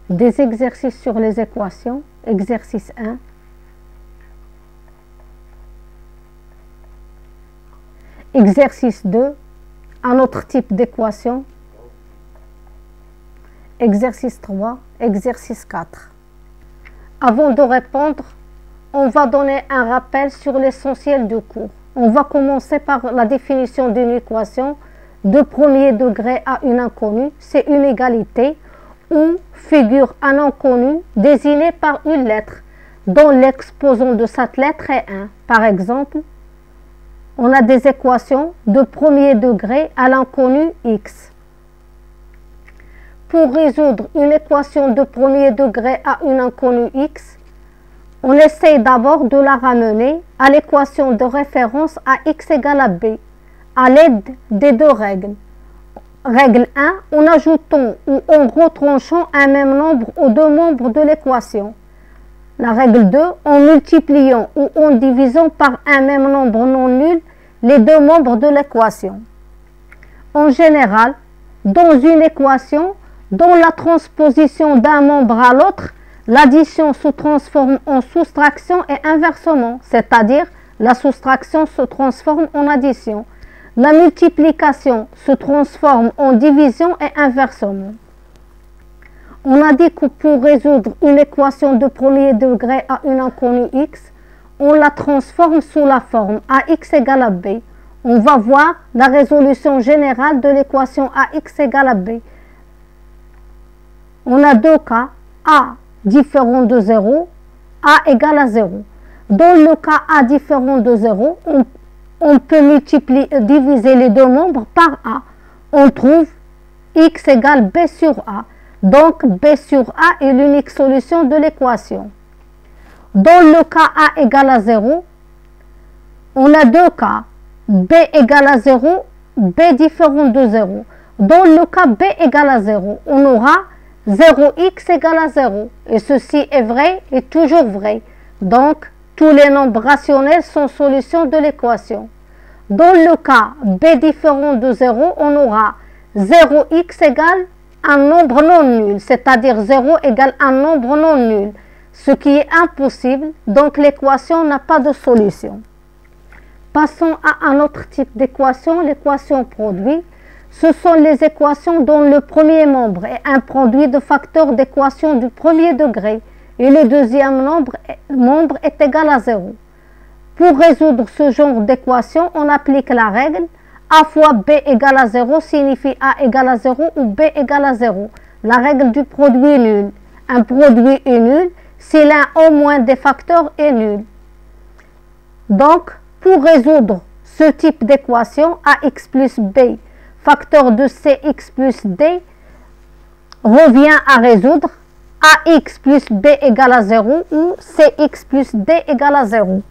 des exercices sur les équations. Exercice 1. Exercice 2. Un autre type d'équation. Exercice 3. Exercice 4. Avant de répondre, on va donner un rappel sur l'essentiel du cours. On va commencer par la définition d'une équation de premier degré à une inconnue. C'est une égalité où figure un inconnu désigné par une lettre dont l'exposant de cette lettre est 1. Par exemple, on a des équations de premier degré à l'inconnu x. Pour résoudre une équation de premier degré à une inconnue x, on essaye d'abord de la ramener à l'équation de référence à x égale à b, à l'aide des deux règles. Règle 1, en ajoutant ou en retranchant un même nombre aux deux membres de l'équation. La règle 2, en multipliant ou en divisant par un même nombre non nul les deux membres de l'équation. En général, dans une équation dont la transposition d'un membre à l'autre, l'addition se transforme en soustraction et inversement, c'est-à-dire la soustraction se transforme en addition. La multiplication se transforme en division et inversement. On a dit que pour résoudre une équation de premier degré à une inconnue x, on la transforme sous la forme ax égale à b. On va voir la résolution générale de l'équation ax égale à b. On a deux cas, a différent de 0, a égale à 0. Dans le cas a différent de 0, on peut diviser les deux membres par a. On trouve x égale b sur a. Donc b sur a est l'unique solution de l'équation. Dans le cas a égale à 0, on a deux cas, b égale à 0, b différent de 0. Dans le cas b égale à 0, on aura 0x égale à 0. Et ceci est vrai et toujours vrai. Donc, tous les nombres rationnels sont solutions de l'équation. Dans le cas b différent de 0, on aura 0x égale un nombre non nul, c'est-à-dire 0 égale un nombre non nul, ce qui est impossible, donc l'équation n'a pas de solution. Passons à un autre type d'équation, l'équation produit. Ce sont les équations dont le premier membre est un produit de facteurs d'équation du premier degré et le deuxième membre est égal à 0. Pour résoudre ce genre d'équation, on applique la règle a fois b égale à 0 signifie a égale à 0 ou b égale à 0. La règle du produit nul. Un produit est nul si l'un au moins des facteurs est nul. Donc, pour résoudre ce type d'équation, ax plus b, facteur de cx plus d, revient à résoudre ax plus b égale à 0 ou cx plus d égale à 0.